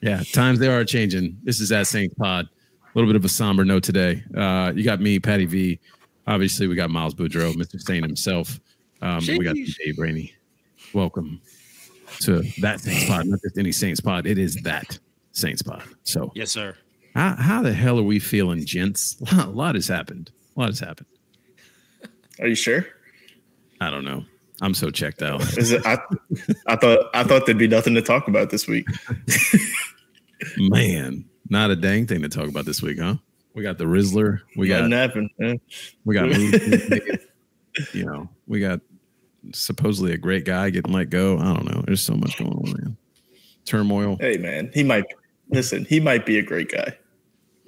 Yeah, times they are changing. This is That Saints Pod. A little bit of a somber note today. You got me, Patty V. Obviously, we got Miles Boudreau, Mr. Saint himself. We got Dave Rainey. Welcome to That Saints Pod. Not just any Saints Pod. It is That Saints Pod. So, yes, sir. How the hell are we feeling, gents? A lot has happened. Are you sure? I don't know. I'm so checked out. I thought there'd be nothing to talk about this week. Man, not a dang thing to talk about this week, huh? We got the Rizzler. We got we got supposedly a great guy getting let go. I don't know. There's so much going on, man. Turmoil. Hey, man, he might be a great guy.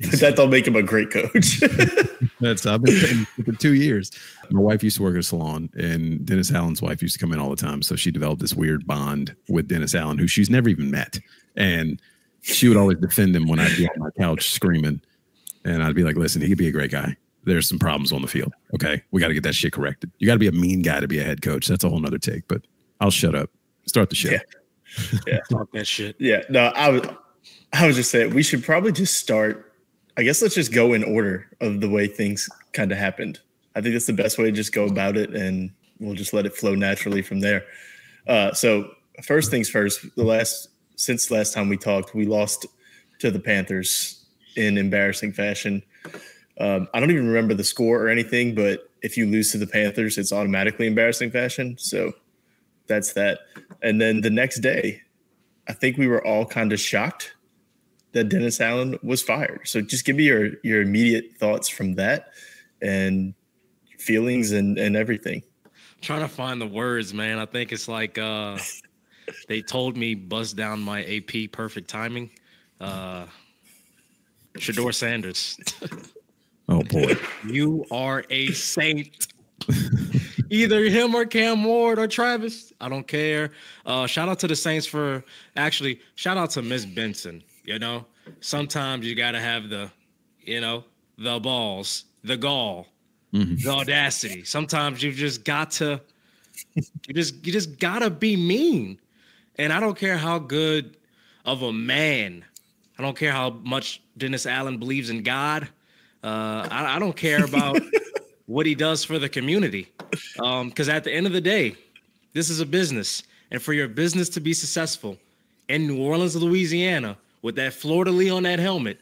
But that don't make him a great coach. I've been saying for 2 years. My wife used to work at a salon, and Dennis Allen's wife used to come in all the time. So she developed this weird bond with Dennis Allen, who she's never even met. And she would always defend him when I'd be on my couch screaming. And I'd be like, listen, he could be a great guy. There's some problems on the field. Okay. We got to get that shit corrected. You got to be a mean guy to be a head coach. That's a whole nother take, but I'll shut up. Start the show. Yeah. Talk that shit. Yeah. No, I was just saying we should probably just start. I guess let's just go in order of the way things kind of happened. I think that's the best way to just go about it, and we'll just let it flow naturally from there. So first things first, since last time we talked, we lost to the Panthers in embarrassing fashion. I don't even remember the score or anything, but if you lose to the Panthers, it's automatically embarrassing fashion. So that's that. And then the next day, I think we were all kind of shocked that Dennis Allen was fired. So just give me your immediate thoughts from that and feelings and everything. I'm trying to find the words, man. I think it's like they told me bust down my AP perfect timing. Shador Sanders. Oh, boy. You are a saint. Either him or Cam Ward or Travis. I don't care. Shout out to the Saints shout out to Miss Benson. You know, sometimes you got to have the balls, the gall, the audacity. Sometimes you just got to be mean. And I don't care how good of a man, I don't care how much Dennis Allen believes in God. I don't care about what he does for the community. Because at the end of the day, this is a business. And for your business to be successful in New Orleans, Louisiana, with that fleur-de-lis on that helmet,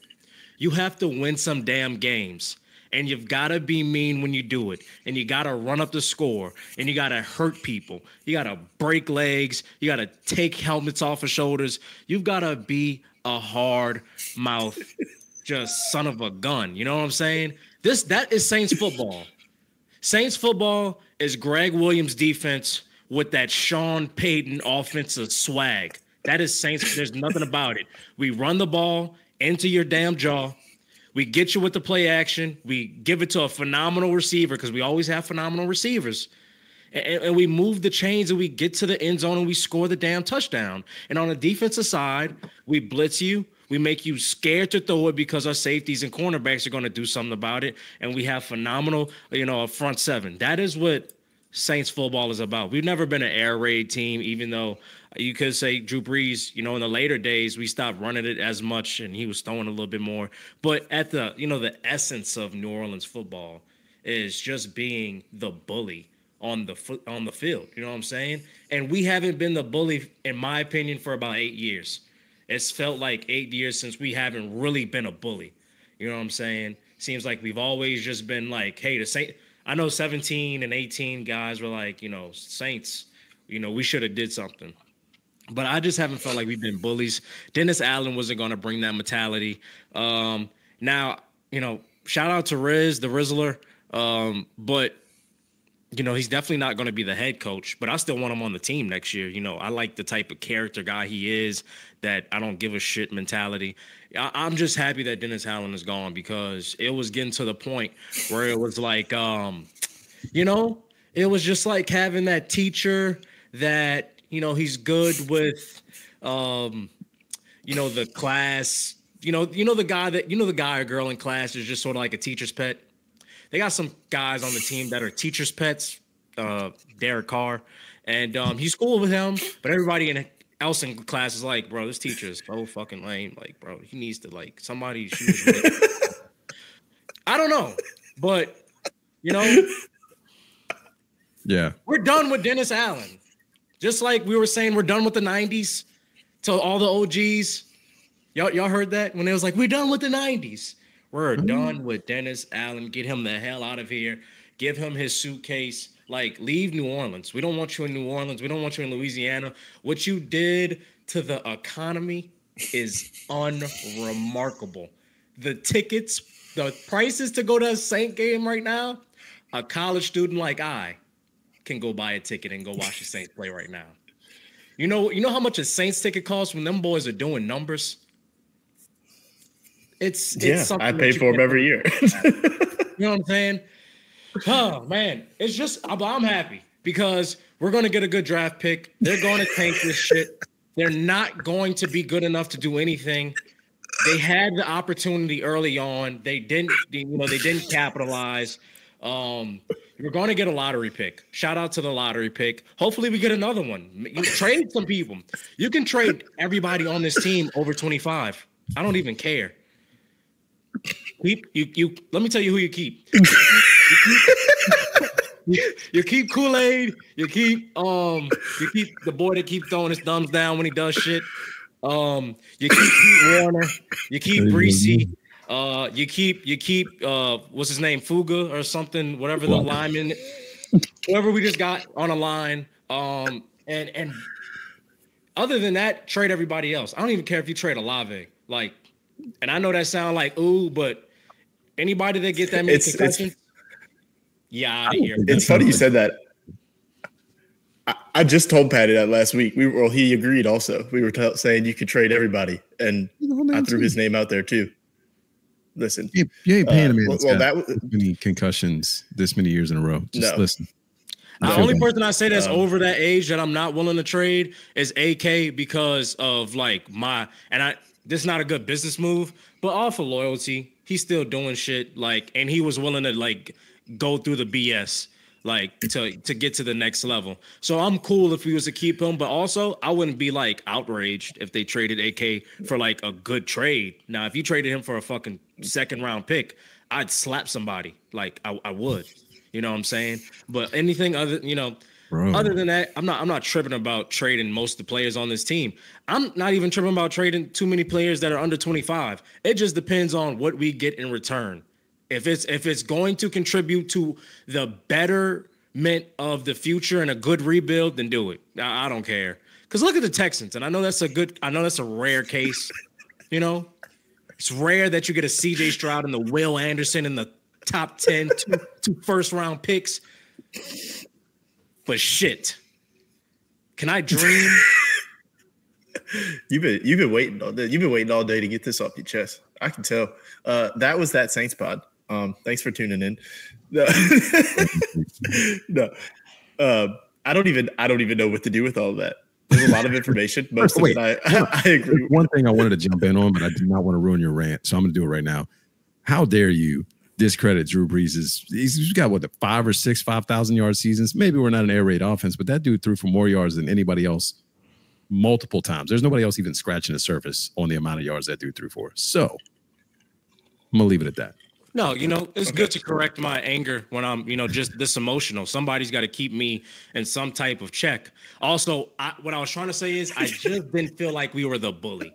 you have to win some damn games. And you've got to be mean when you do it. And you got to run up the score. And you got to hurt people. You got to break legs. You got to take helmets off of shoulders. You've got to be a hard mouth, just son of a gun. You know what I'm saying? That is Saints football. Saints football is Greg Williams defense with that Sean Payton offensive swag. That is Saints. There's nothing about it. We run the ball into your damn jaw. We get you with the play action. We give it to a phenomenal receiver because we always have phenomenal receivers. And we move the chains and we get to the end zone and we score the damn touchdown. And on the defensive side, we blitz you. We make you scared to throw it because our safeties and cornerbacks are going to do something about it. And we have phenomenal, a front seven. That is what Saints football is about. We've never been an air raid team, even though you could say Drew Brees, in the later days, we stopped running it as much and he was throwing a little bit more. But at the essence of New Orleans football is just being the bully on the field. You know what I'm saying? And we haven't been the bully, in my opinion, for about 8 years. It's felt like 8 years since we haven't really been a bully. You know what I'm saying? Seems like we've always just been like, hey, the Saints. I know 17 and 18 guys were like, Saints, we should have did something. But I just haven't felt like we've been bullies. Dennis Allen wasn't going to bring that mentality. Now, shout out to Riz, the Rizzler. But, he's definitely not going to be the head coach. But I still want him on the team next year. I like the type of character guy he is, that I don't give a shit mentality. I'm just happy that Dennis Allen is gone because it was getting to the point where it was like, it was just like having that teacher that, he's good with, the class, the guy or girl in class is just sort of like a teacher's pet. They got some guys on the team that are teacher's pets, Derek Carr, and he's cool with him, but everybody else in class is like, bro, this teacher is so fucking lame. Like, bro, he needs to like somebody shoot him. I don't know, but you know, yeah, we're done with Dennis Allen. Just like we were saying, we're done with the '90s. To all the OGs, y'all heard that when it was like, we're done with the '90s. We're done with Dennis Allen. Get him the hell out of here. Give him his suitcase. Like, leave New Orleans. We don't want you in New Orleans. We don't want you in Louisiana. What you did to the economy is unremarkable. The tickets, the prices to go to a Saint game right now, a college student like I can go buy a ticket and go watch the Saints play right now. You know how much a Saints ticket costs when them boys are doing numbers? It's something I pay for them every year. You know what I'm saying? Oh man, it's just I'm happy because we're gonna get a good draft pick. They're going to tank this shit. They're not going to be good enough to do anything. They had the opportunity early on. They didn't capitalize. We're going to get a lottery pick. Shout out to the lottery pick. Hopefully we get another one. You trade some people. You can trade everybody on this team over 25. I don't even care. Let me tell you who you keep. You keep Kool-Aid. You keep the boy that keeps throwing his thumbs down when he does shit. You keep Pete Warner. You keep Rizzi. You keep what's his name, Fuga or something, whatever the lineman, whoever we just got on a line. And other than that, trade everybody else. I don't even care if you trade Olave. Like, and I know that sound like ooh, but anybody that get that many concussions, yeah, out of here. It's funny you said that. I just told Patty that last week. He agreed also. We were saying you could trade everybody, and I threw his name out there too. Listen, you ain't paying a man this many concussions this many years in a row. Just listen. The only person I say that's over that age that I'm not willing to trade is AK because of like this is not a good business move, but all for loyalty. He's still doing shit like, and he was willing to like go through the BS like to get to the next level. So I'm cool if we was to keep him, but also I wouldn't be like outraged if they traded AK for like a good trade. Now, if you traded him for a fucking second round pick, I'd slap somebody. Like I would, you know what I'm saying? But anything other than that, I'm not tripping about trading most of the players on this team. I'm not even tripping about trading too many players that are under 25. It just depends on what we get in return. If it's going to contribute to the betterment of the future and a good rebuild, then do it. I don't care. Because look at the Texans, and I know that's a rare case. You know, it's rare that you get a CJ Stroud and the Will Anderson in the top 10, two first round picks. But shit, can I dream? You've been waiting all day. You've been waiting all day to get this off your chest. I can tell. That was that Saints pod. Thanks for tuning in. No, I don't even know what to do with all of that. There's a lot of information. Most of it, I agree. One thing I wanted to jump in on, but I did not want to ruin your rant, so I'm going to do it right now. How dare you discredit Drew Brees? He's got what, the 5 or 6 5,000-yard seasons. Maybe we're not an air raid offense, but that dude threw for more yards than anybody else multiple times. There's nobody else even scratching the surface on the amount of yards that dude threw for. So I'm gonna leave it at that. No, it's good to correct my anger when I'm, just this emotional. Somebody's got to keep me in some type of check. Also, what I was trying to say is I just didn't feel like we were the bully.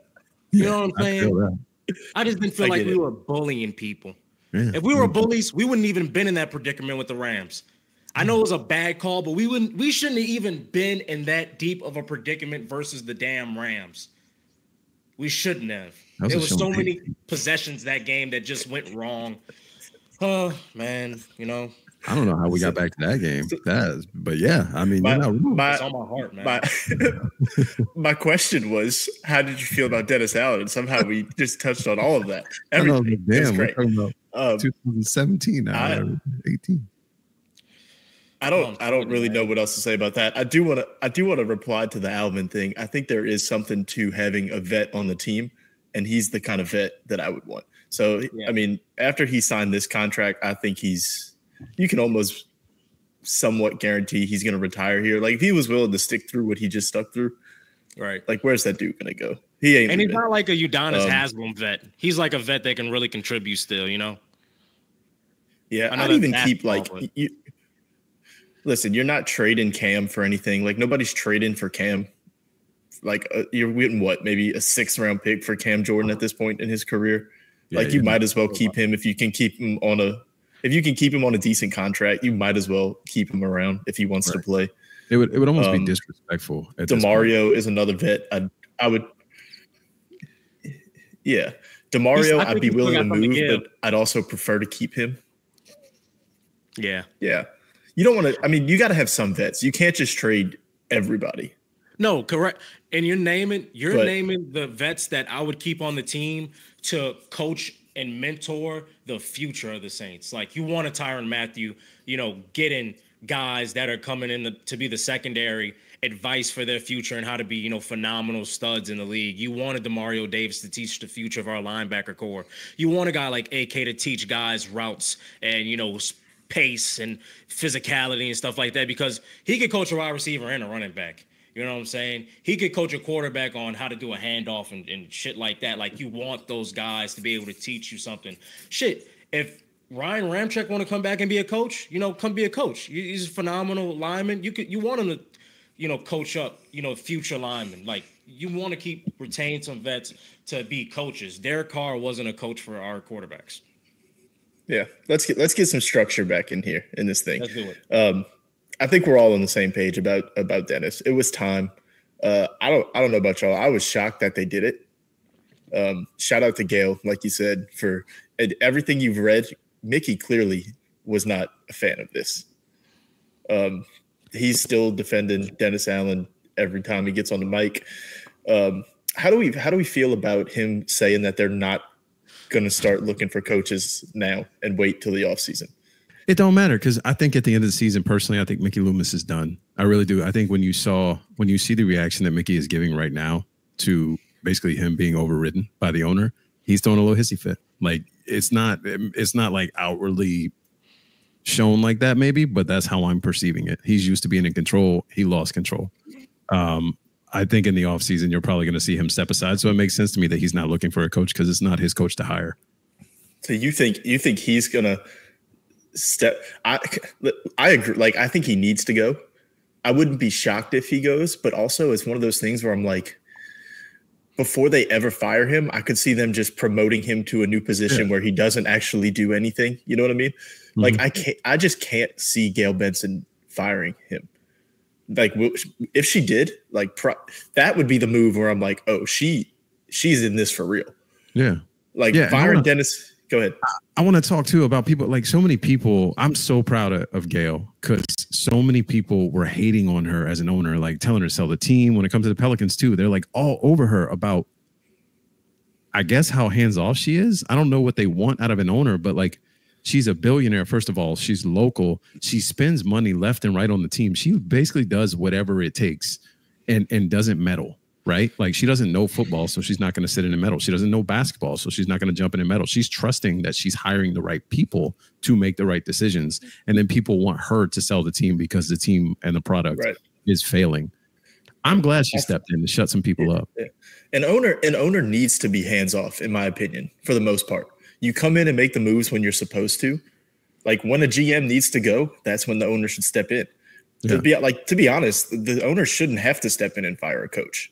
You know what I'm saying? I just didn't feel like we were bullying people. Yeah. If we were bullies, we wouldn't even been in that predicament with the Rams. I know it was a bad call, but we shouldn't have even been in that deep of a predicament versus the damn Rams. We shouldn't have. There was so many possessions that game that just went wrong. Oh man, I don't know how we got back to that game. But yeah, I mean, it's on my heart, man. My question was, how did you feel about Dennis Allen? And somehow we just touched on all of that. Everything. Damn, we're talking about 2017 now, 18. I don't really know what else to say about that. I do want to reply to the Alvin thing. I think there is something to having a vet on the team, and he's the kind of vet that I would want. So, yeah. I mean, after he signed this contract, I think you can almost somewhat guarantee he's going to retire here. Like if he was willing to stick through what he just stuck through, Right. Like, where's that dude gonna go? He ain't. And leaving. he's not like a Udonis Haslam vet. He's like a vet that can really contribute still, you know? Yeah, I'd even keep like listen, you're not trading Cam for anything. Like nobody's trading for Cam. Like you're getting what, maybe a 6th round pick for Cam Jordan at this point in his career. Yeah, like you might as well keep him if you can keep him on a decent contract. You might as well keep him around if he wants to play. It would almost be disrespectful. DeMario is another vet. I would. Yeah, DeMario, I'd be willing to move, but I'd also prefer to keep him. Yeah. Yeah. You don't want to, I mean, you got to have some vets. You can't just trade everybody. No, correct. And you're naming the vets that I would keep on the team to coach and mentor the future of the Saints. Like you want a Tyrann Mathieu, getting guys that are coming in to be the secondary advice for their future and how to be, phenomenal studs in the league. You wanted DeMario Davis to teach the future of our linebacker core. You want a guy like AK to teach guys routes and, pace and physicality and stuff like that, because he could coach a wide receiver and a running back. You know what I'm saying? He could coach a quarterback on how to do a handoff and shit like that. Like you want those guys to be able to teach you something. Shit, if Ryan Ramczyk want to come back and be a coach, come be a coach. He's a phenomenal lineman. You want him to, coach up, future linemen. Like you want to retain some vets to be coaches. Derek Carr wasn't a coach for our quarterbacks. Yeah, let's get some structure back in here in this thing. Let's do it. I think we're all on the same page about Dennis. It was time. I don't know about y'all. I was shocked that they did it. Shout out to Gayle, like you said, for everything you've read. Mickey clearly was not a fan of this. He's still defending Dennis Allen every time he gets on the mic. How do we feel about him saying that they're not going to start looking for coaches now and wait till the offseason? It don't matter, because I think at the end of the season, personally, I think Mickey Loomis is done. I really do. I think when you see the reaction that Mickey is giving right now to basically him being overridden by the owner, he's throwing a little hissy fit. Like it's not like outwardly shown like that maybe, but that's how I'm perceiving it. He's used to being in control. He lost control. I think in the offseason, you're probably going to see him step aside. So it makes sense to me that he's not looking for a coach, because it's not his coach to hire. So you think he's going to step? I agree. Like, I think he needs to go. I wouldn't be shocked if he goes, but also it's one of those things where I'm like, before they ever fire him, I could see them just promoting him to a new position where he doesn't actually do anything. You know what I mean? Mm-hmm. Like I just can't see Gayle Benson firing him. Like if she did, like that would be the move where I'm like, oh, she's in this for real. Yeah. Like firing Dennis. Go ahead. I want to talk too about people, like so many people. I'm so proud of Gayle, because so many people were hating on her as an owner, like telling her to sell the team. When it comes to the Pelicans too, they're like all over her about, I guess, how hands off she is. I don't know what they want out of an owner, but like, she's a billionaire. First of all, she's local. She spends money left and right on the team. She basically does whatever it takes and doesn't meddle, right? Like she doesn't know football, so she's not going to sit in and meddle. She doesn't know basketball, so she's not going to jump in and meddle. She's trusting that she's hiring the right people to make the right decisions. And then people want her to sell the team because the team and the product is failing. I'm glad she stepped in to shut some people up. An owner needs to be hands off, in my opinion, for the most part. You come in and make the moves when you're supposed to. Like when a GM needs to go, that's when the owner should step in. Yeah. To be honest, the owner shouldn't have to step in and fire a coach,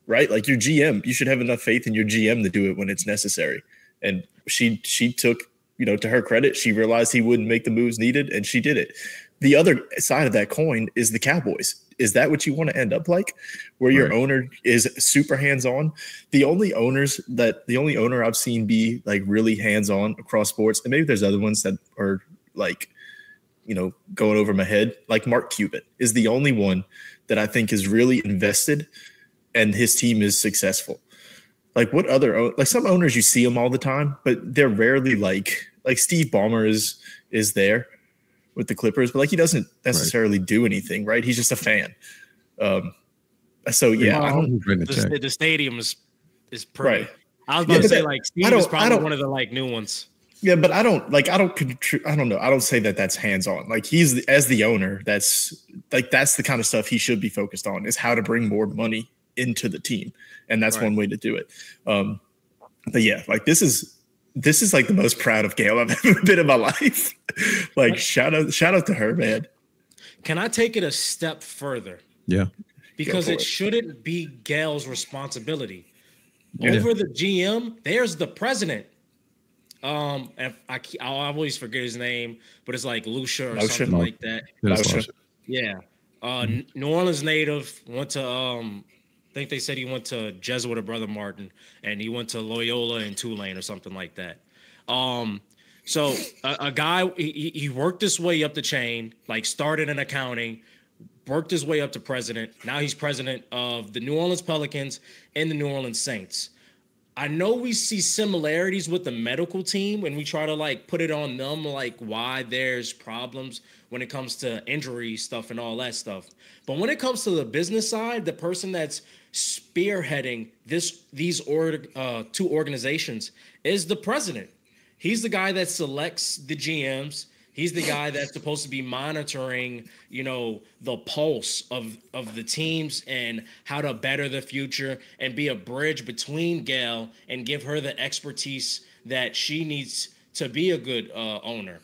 right? Like your GM, you should have enough faith in your GM to do it when it's necessary. And she took, to her credit, she realized he wouldn't make the moves needed, and she did it. The other side of that coin is the Cowboys. Is that what you want to end up like, where your owner is super hands-on? The only owner I've seen be like really hands-on across sports, and maybe there's other ones that are like, going over my head, like Mark Cuban is the only one that I think is really invested and his team is successful. Like what other, like some owners, you see them all the time, but they're rarely like Steve Ballmer is there with the Clippers, but like he doesn't necessarily do anything, right? He's just a fan. So yeah, the stadium is pretty. Right. I was about to say like Steve is probably one of the like new ones. Yeah, but I don't know. I don't say that that's hands on. Like as the owner, that's the kind of stuff he should be focused on, is how to bring more money into the team. And that's one way to do it. But yeah, like this is like the most proud of Gayle I've ever been in my life. Like shout out to her, man. Can I take it a step further? Yeah. Because it shouldn't be Gayle's responsibility. Yeah. Over the GM, there's the president. And I always forget his name, but it's like Lucia or something like that. Yeah. New Orleans native, went to I think they said he went to Jesuit of Brother Martin, and he went to Loyola and Tulane or something like that. So a guy, he worked his way up the chain, like started in accounting, worked his way up to president. Now he's president of the New Orleans Pelicans and the New Orleans Saints. I know we see similarities with the medical team when we try to like put it on them, like why there's problems when it comes to injury stuff and all that stuff. But when it comes to the business side, the person that's spearheading these two organizations is the president. He's the guy that selects the GMs. He's the guy that's supposed to be monitoring, the pulse of the teams and how to better the future and be a bridge between Gayle and give her the expertise that she needs to be a good owner.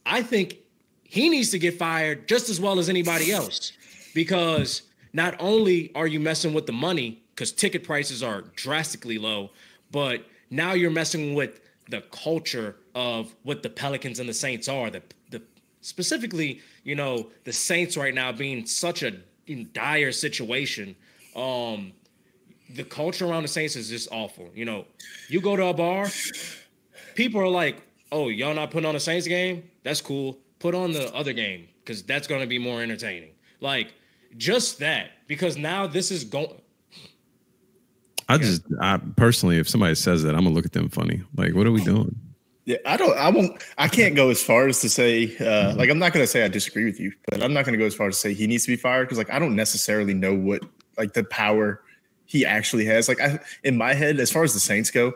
I think he needs to get fired just as well as anybody else, because not only are you messing with the money because ticket prices are drastically low, but now you're messing with the culture of what the Pelicans and the Saints are. The specifically, the Saints right now being such a dire situation. The culture around the Saints is just awful. You go to a bar, people are like, "Oh, y'all not putting on a Saints game? That's cool. Put on the other game because that's going to be more entertaining." Like just that, because now this is going. I personally, if somebody says that, I'm gonna look at them funny. Like, what are we doing? Yeah, I can't go as far as to say, like, I'm not going to say I disagree with you, but I'm not going to go as far as to say he needs to be fired. Because like, I don't necessarily know what, like the power he actually has. Like in my head, as far as the Saints go,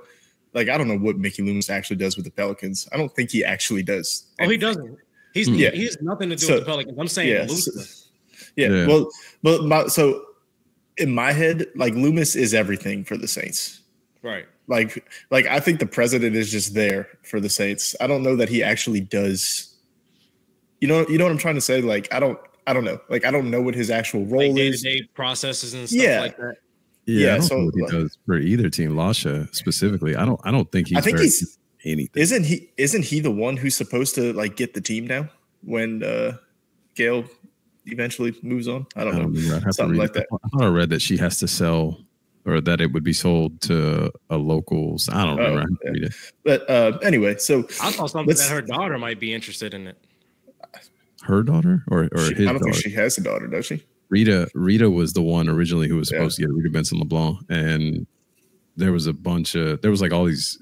like, I don't know what Mickey Loomis actually does with the Pelicans. I don't think he actually does. Oh, he doesn't. He has nothing to do with the Pelicans. I'm saying Loomis. So in my head, like Loomis is everything for the Saints. Right. Like I think the president is just there for the Saints. I don't know that he actually does. You know what I'm trying to say? Like I don't know. Like I don't know what his actual role is. Day-to-day processes and stuff like that. Yeah, I don't know what he does for either team. Lasha specifically, I don't think he's. I think he's anything. Isn't he the one who's supposed to like get the team now when Gayle eventually moves on? I don't know. Something like that. I thought I read that she has to sell, or that it would be sold to a locals. I don't remember. I read it. But anyway, so I saw something that her daughter might be interested in it. Her daughter or his daughter? I don't think she has a daughter, does she? Rita was the one originally who was supposed to get Rita Benson LeBlanc, and there was like all these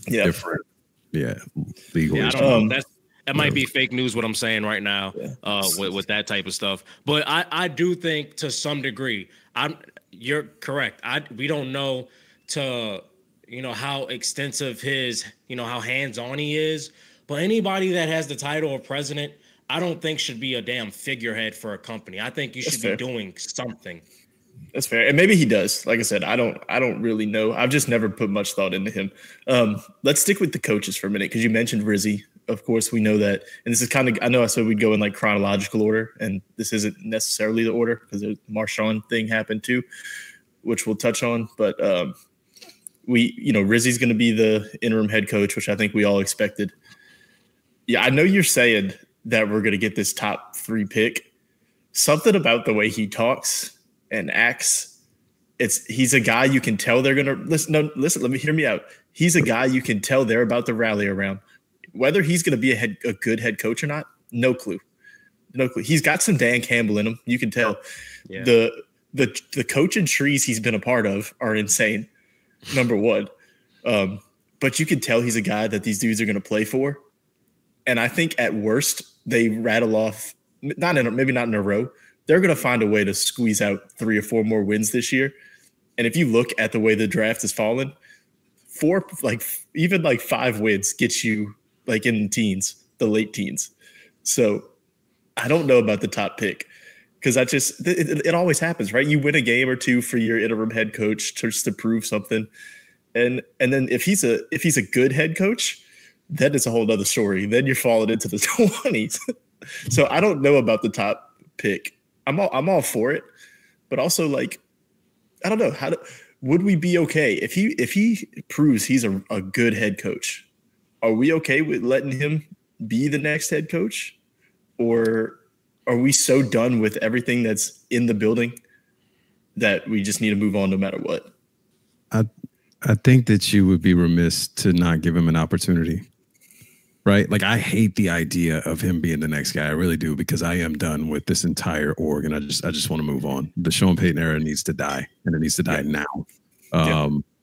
different legal issues. I don't know. That might be fake news what I'm saying right now with that type of stuff. But I do think to some degree, you're correct. We don't know how extensive his, how hands-on he is. But anybody that has the title of president, I don't think should be a damn figurehead for a company. I think you should be doing something. That's fair. And maybe he does. Like I said, I don't really know. I've just never put much thought into him. Let's stick with the coaches for a minute, because you mentioned Rizzi. Of course, we know that. And this is kind of, I know I said we'd go in like chronological order, and this isn't necessarily the order because the Marshawn thing happened too, which we'll touch on. But Rizzi's going to be the interim head coach, which I think we all expected. Yeah, I know you're saying that we're going to get this top 3 pick. Something about the way he talks and acts, he's a guy you can tell they're going to listen. No, listen, hear me out. He's a guy you can tell they're about to rally around. Whether he's going to be a good head coach or not, no clue. No clue. He's got some Dan Campbell in him. You can tell. Yeah. The coaching trees he's been a part of are insane, number one. But you can tell he's a guy that these dudes are going to play for. And I think at worst, they rattle off, maybe not in a row. They're going to find a way to squeeze out 3 or 4 more wins this year. And if you look at the way the draft has fallen, 5 wins gets you like in the teens, the late teens. So I don't know about the top pick, because it always happens, right? You win a game or two for your interim head coach just to prove something, and then if he's a good head coach, then it's a whole other story. Then you're falling into the 20s. So I don't know about the top pick. I'm all for it, but also like I don't know would we be okay if he proves he's a good head coach? Are we okay with letting him be the next head coach, or are we so done with everything that's in the building that we just need to move on no matter what? I think that you would be remiss to not give him an opportunity. Right? Like, I hate the idea of him being the next guy. I really do, because I am done with this entire org, and I just want to move on. The Sean Payton era needs to die, and it needs to die now.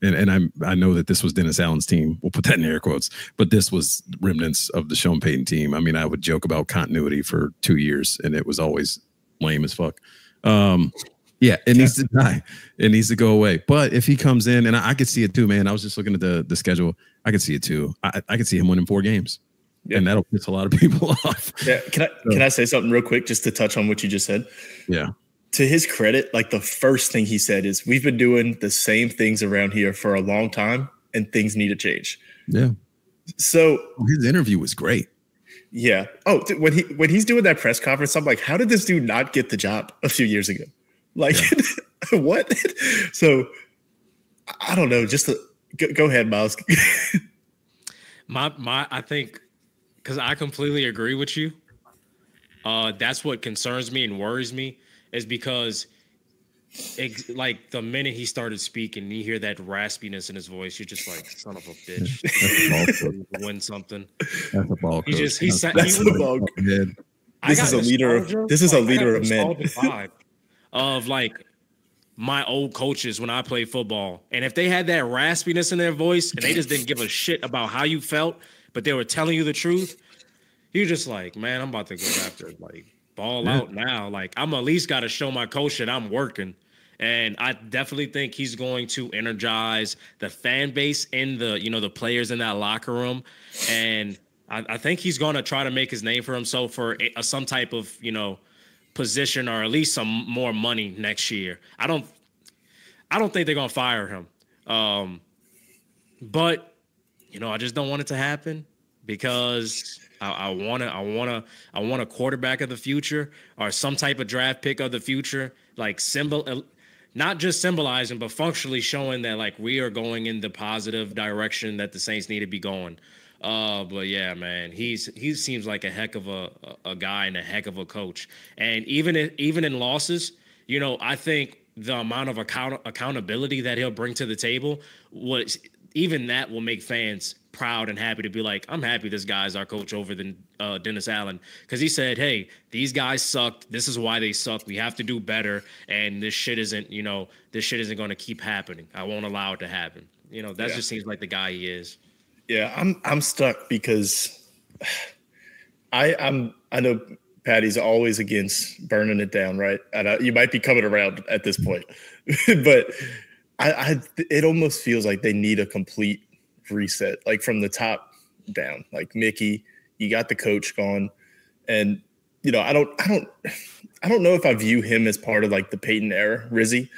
And I know that this was Dennis Allen's team. We'll put that in air quotes, but this was remnants of the Sean Payton team. I mean, I would joke about continuity for 2 years, and it was always lame as fuck. It needs to die. It needs to go away. But if he comes in, and I could see it too, man. I was just looking at the schedule. I could see it too. I could see him winning 4 games. Yeah. And that'll piss a lot of people off. Yeah. Can I say something real quick just to touch on what you just said? Yeah. To his credit, like the first thing he said is, we've been doing the same things around here for a long time and things need to change. Yeah. So his interview was great. Yeah. Oh, when he's doing that press conference, I'm like, how did this dude not get the job a few years ago? Like, what? So I don't know. Just go ahead, Miles. I think, because I completely agree with you. That's what concerns me and worries me, is because like the minute he started speaking, you hear that raspiness in his voice. You're just like, son of a bitch. Win something. That's a ball. This is a leader. This is a leader of men. Of like my old coaches when I played football, and if they had that raspiness in their voice and they just didn't give a shit about how you felt, but they were telling you the truth, you're just like, man, I'm about to go after like ball out now. Like, I'm at least got to show my coach that I'm working. And I definitely think he's going to energize the fan base and the players in that locker room. And I think he's going to try to make his name for himself for some type of, position, or at least some more money next year. I don't think they're going to fire him. But I just don't want it to happen, because I want a quarterback of the future, or some type of draft pick of the future, like not just symbolizing, but functionally showing that like we are going in the positive direction that the Saints need to be going. But yeah, man, he seems like a heck of a guy and a heck of a coach. And even in losses, I think the amount of accountability that he'll bring to the table will make fans proud and happy to be like, I'm happy this guy's our coach over than Dennis Allen, because he said, hey, these guys sucked. This is why they suck. We have to do better, and this shit isn't going to keep happening. I won't allow it to happen. Just seems like the guy he is. Yeah, I'm stuck because I know Patty's always against burning it down, right? And you might be coming around at this point, but it almost feels like they need a complete reset, like from the top down. Like, Mickey, you got the coach gone, and I don't know if I view him as part of like the Peyton era, Rizzi.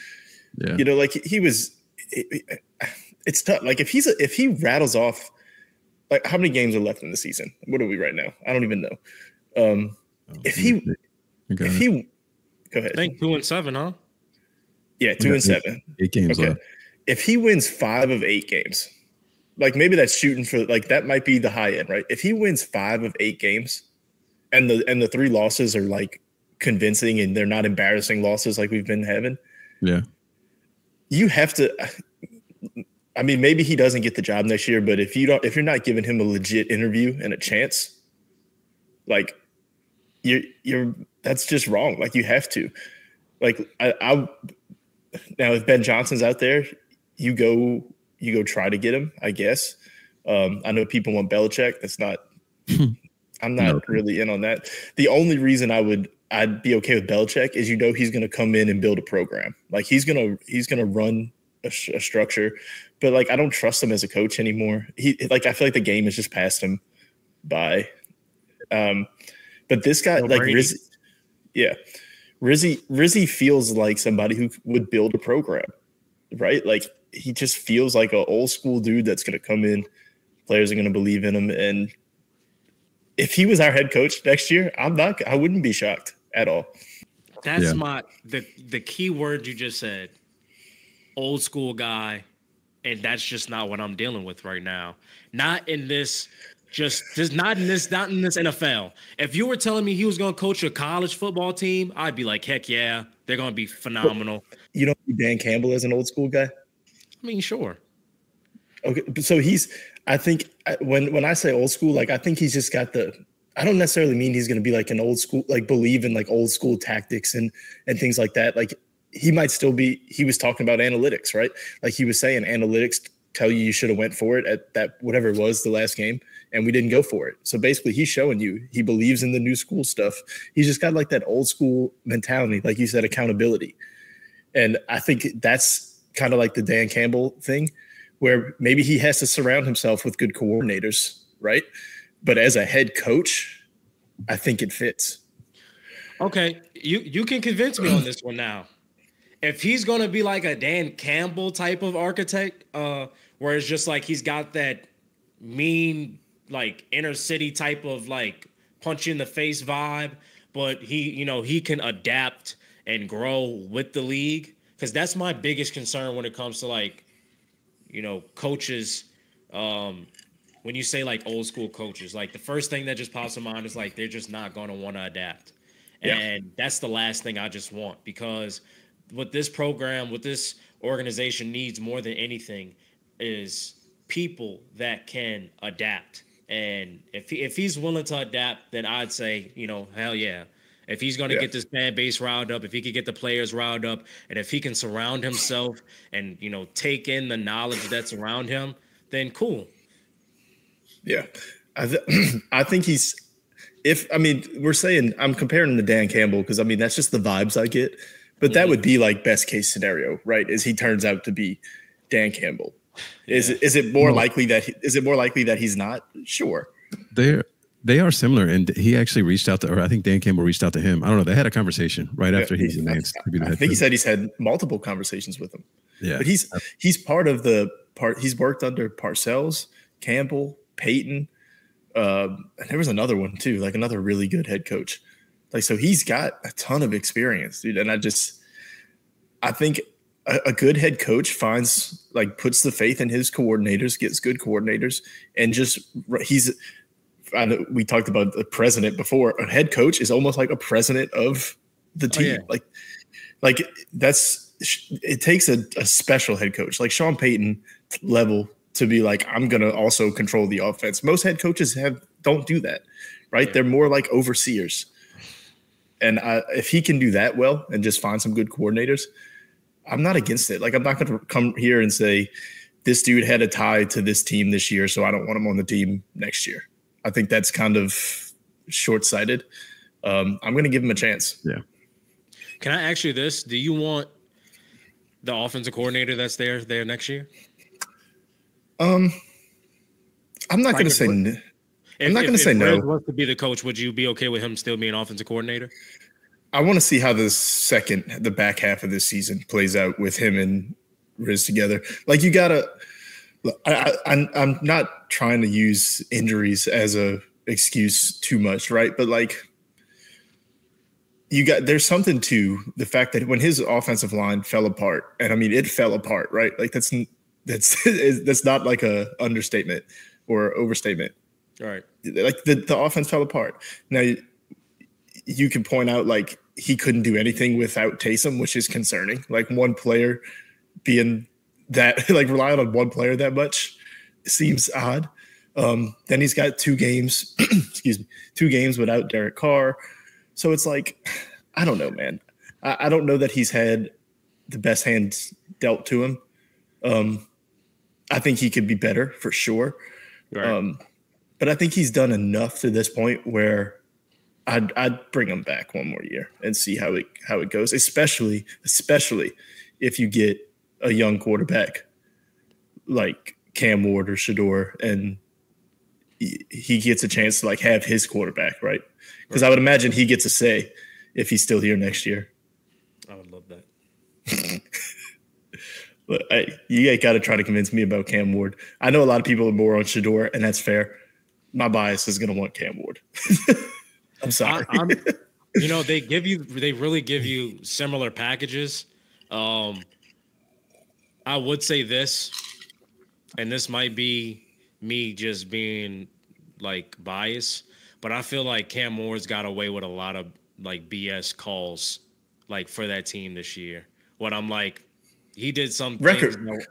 Yeah. Like he was. It's tough. Like if he rattles off. Like, how many games are left in the season? What are we right now? I don't even know. If he go ahead. I think 2-7, huh? Yeah, 2-7. 8 games left. If he wins 5 of 8 games, like maybe that's shooting for like that might be the high end, right? If he wins 5 of 8 games, and the 3 losses are like convincing and they're not embarrassing losses like we've been having, you have to. I mean, maybe he doesn't get the job next year, but if you're not giving him a legit interview and a chance, like you're that's just wrong. Like, you have to. Like, I now if Ben Johnson's out there, you go try to get him, I guess. I know people want Belichick. That's not. I'm not really in on that. The only reason I'd be okay with Belichick is he's going to come in and build a program. Like, he's gonna run a structure. But like, I don't trust him as a coach anymore. I feel like the game has just passed him by. But this guy, like Rizzi, Rizzi feels like somebody who would build a program, right? Like he just feels like an old school dude that's going to come in. Players are going to believe in him, and if he was our head coach next year, I wouldn't be shocked at all. That's the key word you just said. Old school guy, and that's just not what I'm dealing with right now. Not in this not in this NFL. If you were telling me he was going to coach a college football team, I'd be like, heck yeah, they're going to be phenomenal. You don't see Dan Campbell as an old school guy? I mean, sure. Okay, so I think when I say old school, like I think he's just got I don't necessarily mean he's going to be like an old school, like believe in like old school tactics and things like that. Like he might still be, he was talking about analytics, right? Like he was saying analytics tell you should have went for it at that, whatever it was the last game, and we didn't go for it. So basically he's showing you, he believes in the new school stuff. He's just got like that old school mentality, like you said, accountability. And I think that's kind of like the Dan Campbell thing, where maybe he has to surround himself with good coordinators, right? But as a head coach, I think it fits. Okay, you can convince me on this one now. If he's going to be like a Dan Campbell type of architect, where it's just like he's got that mean, like inner city type of like punch you in the face vibe, but he can adapt and grow with the league. Because that's my biggest concern when it comes to like, coaches. When you say like old school coaches, like the first thing that just pops in mind is like they're just not going to want to adapt. And that's the last thing I just want, because what this program, what this organization needs more than anything is people that can adapt. And if he's willing to adapt, then I'd say, hell yeah. If he's going to get this fan base riled up, if he could get the players riled up, and if he can surround himself and, take in the knowledge that's around him, then cool. Yeah. I think we're saying, I'm comparing him to Dan Campbell because, that's just the vibes I get. But that would be like best case scenario, right? Is he turns out to be Dan Campbell. Yeah. Is it more likely that he's not? Sure. They are similar, and he actually reached out to, or I think Dan Campbell reached out to him. I don't know. They had a conversation right after he was announced to be the head coach. I think he said he's had multiple conversations with him. Yeah. But he's part of he's worked under Parcells, Campbell, Peyton. And there was another one too, like another really good head coach. Like, so he's got a ton of experience, dude. And I think a good head coach puts the faith in his coordinators, gets good coordinators, and we talked about the president before. A head coach is almost like a president of the team. Oh, yeah. Like it takes a special head coach, like Sean Payton level, to be like, I'm going to also control the offense. Most head coaches don't do that, right? Yeah. They're more like overseers. And if he can do that well and just find some good coordinators, I'm not against it. Like, I'm not going to come here and say this dude had a tie to this team this year, so I don't want him on the team next year. I think that's kind of short-sighted. I'm going to give him a chance. Yeah. Can I ask you this? Do you want the offensive coordinator that's there next year? I'm not going to say no. I'm not going to say no. If Red wants to be the coach, would you be okay with him still being offensive coordinator? I want to see how the back half of this season plays out with him and Riz together. Like, you got to – I'm not trying to use injuries as a excuse too much, right? But, like, there's something to the fact that when his offensive line fell apart, and, it fell apart, right? Like, that's not like a understatement or overstatement. All right. Like, the offense fell apart. Now, you can point out, like, he couldn't do anything without Taysom, which is concerning. Like, one player being that, like, relying on one player that much seems odd. Then he's got 2 games, 2 games without Derek Carr. So it's like, I don't know, man. I don't know that he's had the best hands dealt to him. I think he could be better for sure. Right. But I think he's done enough to this point where I'd bring him back one more year and see how it goes, especially if you get a young quarterback like Cam Ward or Shador, and he gets a chance to, like, have his quarterback, right? Because I would imagine he gets a say if he's still here next year. But you got to try to convince me about Cam Ward. I know a lot of people are more on Shedeur, and that's fair. My bias is going to want Cam Ward. I'm sorry. They really give you similar packages. I would say this, and this might be me just being like biased, but I feel like Cam Ward's got away with a lot of like BS calls like for that team this year. What I'm like, he did some record, things,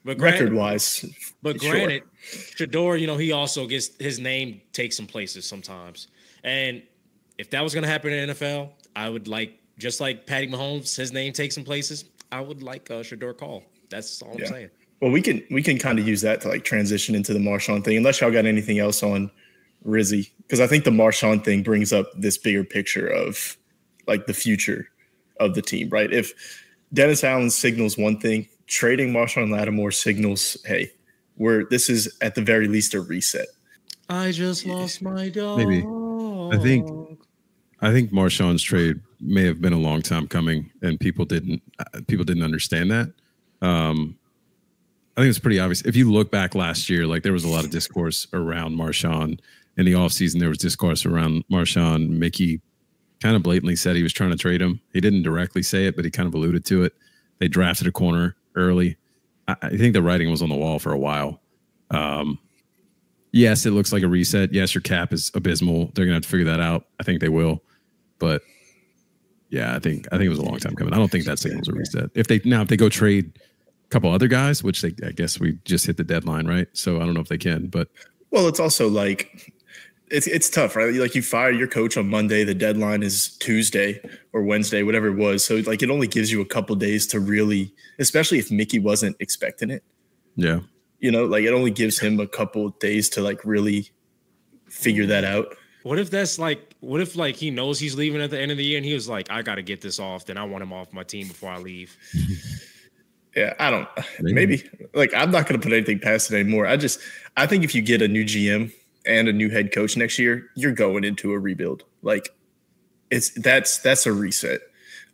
but record wise. But granted, Shedeur, he also gets his name takes some places sometimes. And if that was going to happen in the NFL, I would like, just like Patty Mahomes, his name takes some places. I would like Shedeur call. That's all I'm saying. Well, we can kind of use that to like transition into the Marshawn thing, unless y'all got anything else on Rizzi, because I think the Marshawn thing brings up this bigger picture of like the future of the team, right? If Dennis Allen signals one thing, trading Marshawn Lattimore signals, hey, this is at the very least a reset. I just lost my dog. Maybe. I think Marshawn's trade may have been a long time coming, and people didn't understand that. I think it's pretty obvious. If you look back last year, like there was a lot of discourse around Marshawn in the offseason. There was discourse around Marshawn. Mickey kind of blatantly said he was trying to trade him. He didn't directly say it, but he kind of alluded to it. They drafted a corner early. I think the writing was on the wall for a while. Yes, it looks like a reset. Yes, your cap is abysmal. They're gonna have to figure that out. I think they will. But yeah, I think it was a long time coming. I don't think that signals a reset. If they go trade a couple other guys, which I guess we just hit the deadline, right? So I don't know if they can, but well, it's also like it's tough, right? Like you fire your coach on Monday, the deadline is Tuesday or Wednesday, whatever it was. So like it only gives you a couple days to really, especially if Mickey wasn't expecting it. Yeah. Like it only gives him a couple days to like really figure that out. What if he knows he's leaving at the end of the year and he was like, I got to get this off, then I want him off my team before I leave. Yeah, I don't. Maybe. Like, I'm not going to put anything past it anymore. I think if you get a new GM and a new head coach next year, you're going into a rebuild. Like, that's a reset.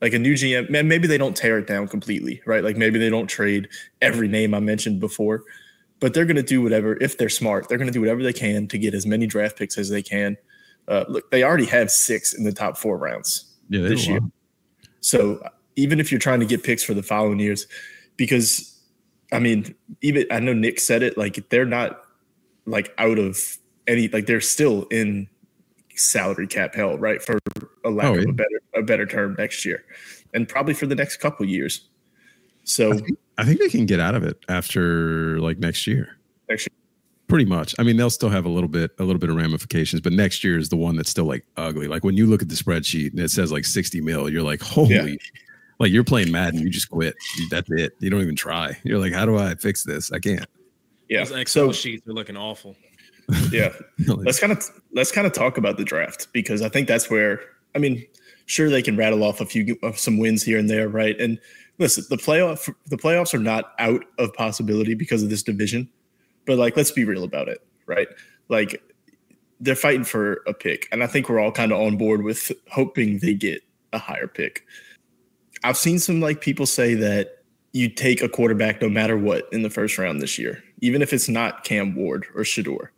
Like a new GM, man, maybe they don't tear it down completely, right? Like maybe they don't trade every name I mentioned before, but they're going to do whatever. If they're smart, they're going to do whatever they can to get as many draft picks as they can. Look, they already have 6 in the top 4 rounds this year. So even if you're trying to get picks for the following years, because I mean, even I know Nick said it, like they're not like out of any, like they're still in salary cap hell, right? For a lack of a better term next year, and probably for the next couple of years. So I think they can get out of it after like next year. Pretty much. I mean, they'll still have a little bit of ramifications, but next year is the one that's still like ugly. Like when you look at the spreadsheet and it says like 60 mil, you're like, holy, like you're playing Madden, you just quit. That's it. You don't even try. You're like, how do I fix this? I can't. Yeah. Those Excel sheets are looking awful. Yeah. Let's kind of talk about the draft, because I think that's where, I mean, sure, they can rattle off some wins here and there, right? And listen, the playoffs are not out of possibility because of this division. But like, let's be real about it, right? Like, they're fighting for a pick, and I think we're all kind of on board with hoping they get a higher pick. I've seen some like people say that you take a quarterback no matter what in the first round this year, even if it's not Cam Ward or Shedeur.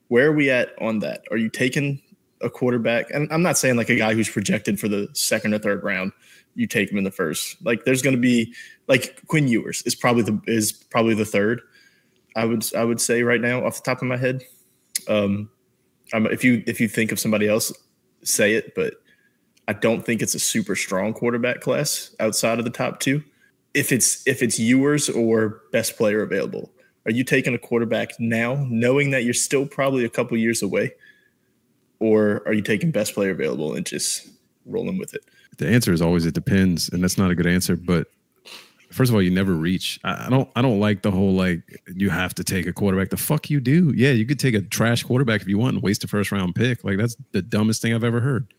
Where are we at on that? Are you taking a quarterback? And I'm not saying like a guy who's projected for the second or third round, you take him in the first. Like, there's going to be like Quinn Ewers is probably the third. I would say right now off the top of my head. If you think of somebody else, say it, but I don't think it's a super strong quarterback class outside of the top 2. If it's Ewers or best player available, are you taking a quarterback now, knowing that you're still probably a couple years away, or are you taking best player available and just rolling with it? The answer is always it depends, and that's not a good answer, but. First of all, you never reach. I don't like the whole like you have to take a quarterback. The fuck you do? Yeah, you could take a trash quarterback if you want and waste a first round pick. Like that's the dumbest thing I've ever heard.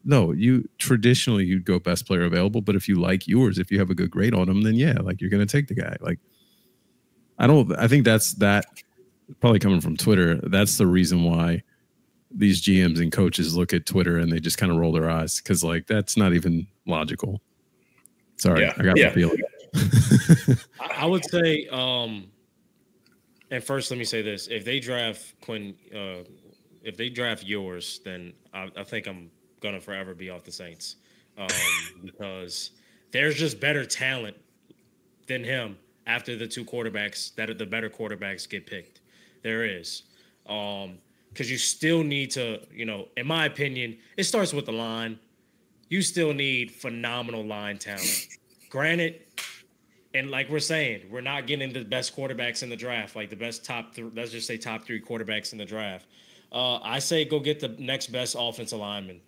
No, you'd go best player available, but if you like yours, if you have a good grade on him, then yeah, like you're gonna take the guy. Like I think that's probably coming from Twitter. That's the reason why these GMs and coaches look at Twitter and they just kind of roll their eyes, because like that's not even logical. Sorry, I got the feeling. I would say, and first let me say this: if they draft Quinn, if they draft yours, then I think I'm gonna forever be off the Saints, because there's just better talent than him after the two quarterbacks that are the better quarterbacks get picked. There is, because you still need to, in my opinion, it starts with the line. You still need phenomenal line talent. Granted, and like we're saying, we're not getting the best quarterbacks in the draft, like the best let's just say top 3 quarterbacks in the draft. I say go get the next best offensive lineman,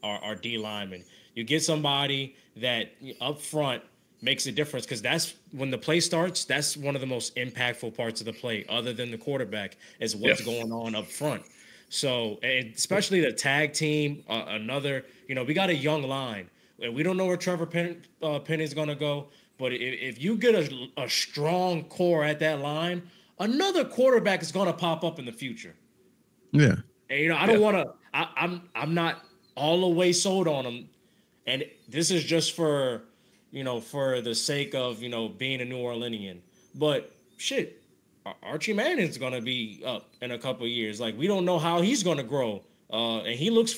our D lineman. You get somebody that up front makes a difference, because that's when the play starts. That's one of the most impactful parts of the play, other than the quarterback, is what's going on up front. So, and especially the tag team, we got a young line, and we don't know where Trevor Penny is going to go. But if you get a strong core at that line, another quarterback is going to pop up in the future. Yeah. And, I don't want to. I'm not all the way sold on him, and this is just for the sake of being a New Orleanian. But shit, Archie Manning's going to be up in a couple of years. Like, we don't know how he's going to grow. And he looks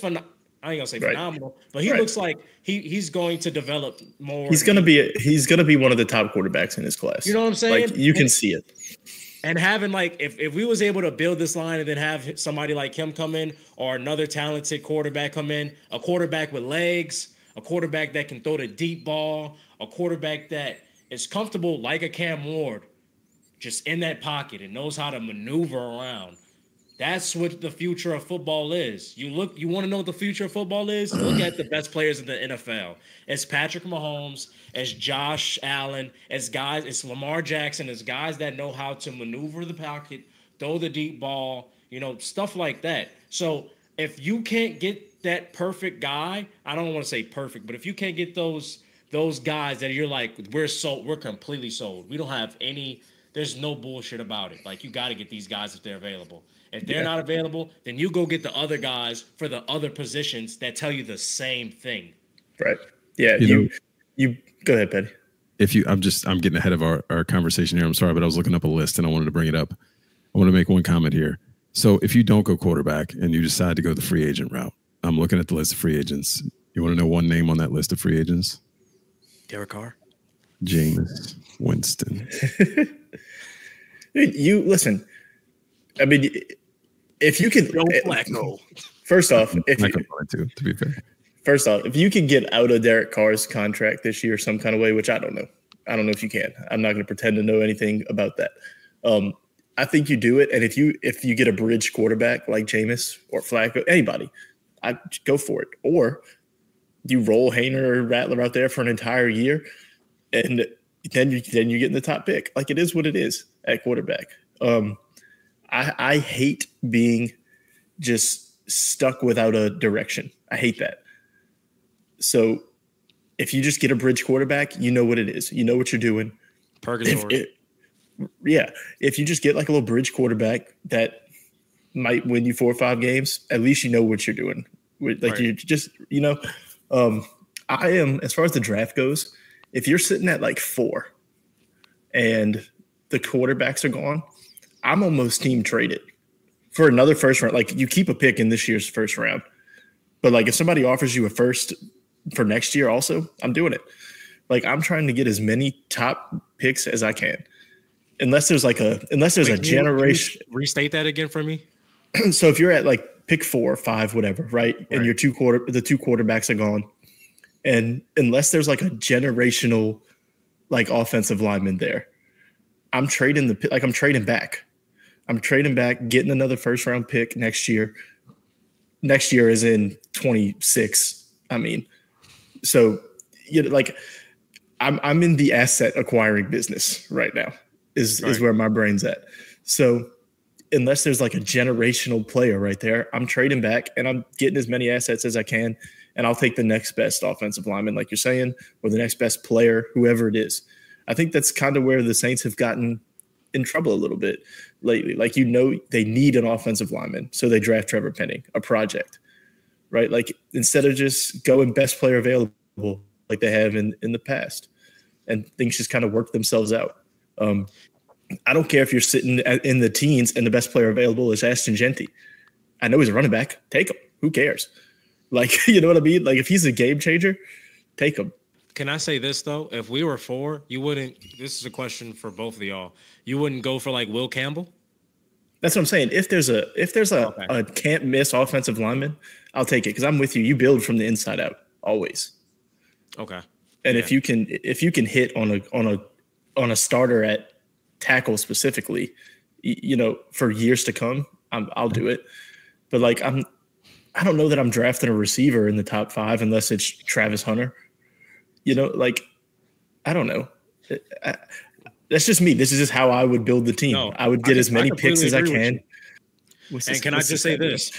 I ain't gonna say phenomenal, but he looks like he's going to develop more. He's gonna be one of the top quarterbacks in his class. You know what I'm saying? Like, you can see it. And having, like, if we was able to build this line and then have somebody like him come in, or another talented quarterback come in, a quarterback with legs, a quarterback that can throw the deep ball, a quarterback that is comfortable like a Cam Ward, just in that pocket and knows how to maneuver around. That's what the future of football is. You want to know what the future of football is? Look at the best players in the NFL. It's Patrick Mahomes, it's Josh Allen, it's Lamar Jackson, it's guys that know how to maneuver the pocket, throw the deep ball, stuff like that. So if you can't get that perfect guy, I don't want to say perfect, but if you can't get those guys that you're like, we're completely sold. We don't have there's no bullshit about it. Like, you got to get these guys if they're available. If they're not available, then you go get the other guys for the other positions that tell you the same thing. Right. Yeah. You go ahead, Petty. I'm getting ahead of our conversation here. I'm sorry, but I was looking up a list and I wanted to bring it up. I want to make one comment here. So if you don't go quarterback and you decide to go the free agent route, I'm looking at the list of free agents. You want to know one name on that list of free agents? Derek Carr. Jameis Winston. You listen. I mean, if you can, first off, to be fair, first off, if you can get out of Derek Carr's contract this year some kind of way, which I don't know if you can. I'm not going to pretend to know anything about that. I think you do it, and if you get a bridge quarterback like Jameis or Flacco, anybody, I'd go for it. Or you roll Hainer or Rattler out there for an entire year, and then you get in the top pick. Like, it is what it is at quarterback. I hate being just stuck without a direction. I hate that. So if you just get a bridge quarterback, you know what it is. You know what you're doing. Purgatory. If you just get like a little bridge quarterback that might win you 4 or 5 games, at least you know what you're doing. You just, I am, as far as the draft goes, if you're sitting at like 4 and the quarterbacks are gone, I'm almost team traded for another first round. Like, you keep a pick in this year's first round, but like, if somebody offers you a first for next year also, I'm doing it. Like, I'm trying to get as many top picks as I can. Unless there's a generation. Restate that again for me. So if you're at like pick 4 or 5, whatever, right? And the 2 quarterbacks are gone. And unless there's like a generational like offensive lineman there, I'm trading back. I'm trading back, getting another first round pick next year. Next year is in 26. I mean, so I'm in the asset acquiring business right now. Is where my brain's at. So unless there's like a generational player right there, I'm trading back and I'm getting as many assets as I can, and I'll take the next best offensive lineman, like you're saying, or the next best player, whoever it is. I think that's kind of where the Saints have gotten in trouble a little bit lately. Like, they need an offensive lineman, so they draft Trevor Penny, a project, right? Like, instead of just going best player available like they have in the past. and things just kind of work themselves out. I don't care if you're sitting in the teens and the best player available is Ashton Genty. I know he's a running back. Take him. Who cares? Like, you know what I mean? Like, if he's a game changer, take him. Can I say this, though? If we were 4, you wouldn't – this is a question for both of y'all. You wouldn't go for, like, Will Campbell? That's what I'm saying. If there's a can't miss offensive lineman, I'll take it because I'm with you. You build from the inside out always. Okay. And if you can hit on a starter at tackle specifically, you know, for years to come, I'll do it. But like I don't know that I'm drafting a receiver in the top 5 unless it's Travis Hunter. You know, like I don't know. That's just me. This is just how I would build the team. No, I would get as many picks as I can. And can I just say this?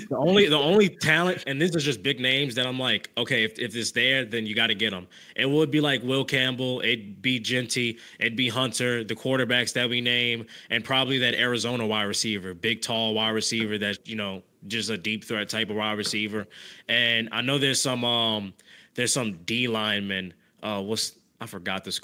The only talent, and this is just big names that I'm like, okay, if it's there, then you got to get them. It would be like Will Campbell, it'd be Genty, it'd be Hunter, the quarterbacks that we name, and probably that Arizona wide receiver, big, tall wide receiver that, you know, just a deep threat type of wide receiver. And I know there's some D lineman. I forgot this.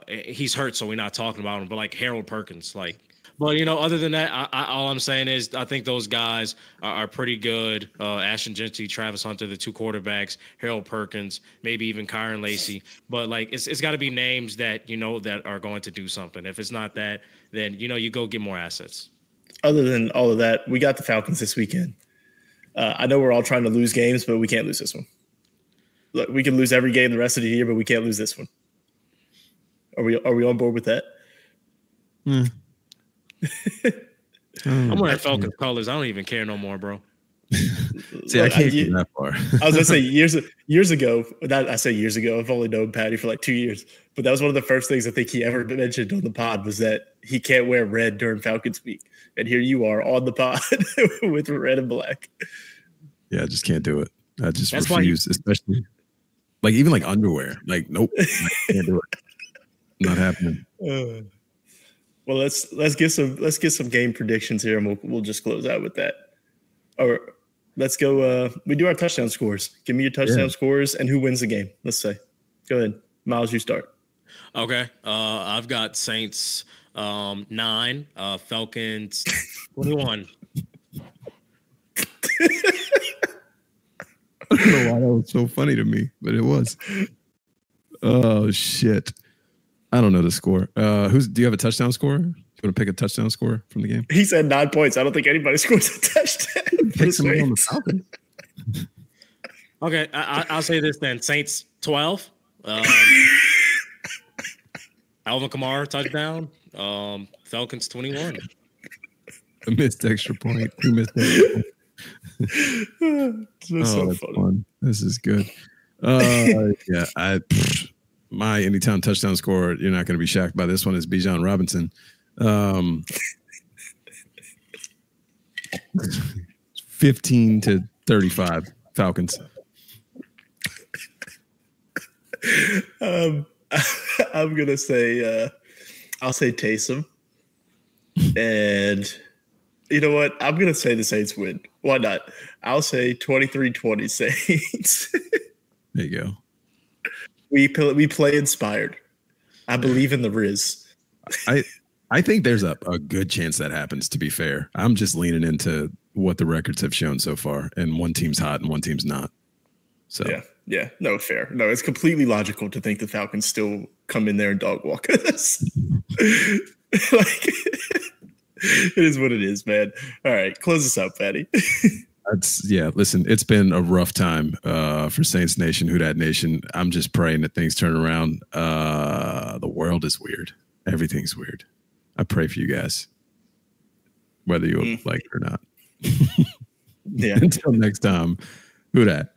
He's hurt, so we're not talking about him. But like Harold Perkins, like. But you know, other than that, all I'm saying is I think those guys are pretty good. Ashton Genty, Travis Hunter, the 2 quarterbacks, Harold Perkins, maybe even Kyron Lacy. But like, it's got to be names that you know that are going to do something. If it's not that, then you know you go get more assets. Other than all of that, we got the Falcons this weekend. I know we're all trying to lose games, but we can't lose this one. Look, we can lose every game the rest of the year, but we can't lose this one. Are we on board with that? I'm wearing Falcons colors. I don't even care no more, bro. See, I can't get that far. I was gonna say years ago. I say years ago. I've only known Patty for like 2 years, but that was one of the first things I think he ever mentioned on the pod was that he can't wear red during Falcons week. And here you are on the pod with red and black. Yeah, I just can't do it. I just refuse, especially like even like underwear. Like, nope, I can't do it. Not happening. Well, let's get some game predictions here, and we'll just close out with that. Or let's go. We do our touchdown scores. Give me your touchdown scores and who wins the game. Let's say. Go ahead, Miles. You start. Okay. I've got Saints 9, Falcons 21. I don't know why that was so funny to me, but it was. Oh shit. I don't know the score. Do you have a touchdown score? Do you want to pick a touchdown score from the game? He said 9 points. I don't think anybody scores a touchdown. Pick someone on the Falcons. Okay, I'll say this then. Saints 12. Alvin Kamara touchdown. Falcons 21. A missed extra point. Who missed that? So that's funny. Fun. This is good. Yeah, my anytime touchdown score, you're not going to be shocked by this one, is Bijan Robinson. 15-35 Falcons. I'm gonna say I'll say Taysom, and you know what? I'm gonna say the Saints win. Why not? I'll say 23-20 Saints. There you go. We play inspired. I believe in the Riz. I think there's a good chance that happens, to be fair. I'm just leaning into what the records have shown so far, and one team's hot and one team's not. So yeah. No, fair. No, it's completely logical to think the Falcons still come in there and dog walk us. Like, it is what it is, man. All right, close us out, Patty. Listen, it's been a rough time for Saints Nation, Who Dat Nation. I'm just praying that things turn around. The world is weird. Everything's weird. I pray for you guys, whether you like it or not. Yeah. Until next time, Who Dat?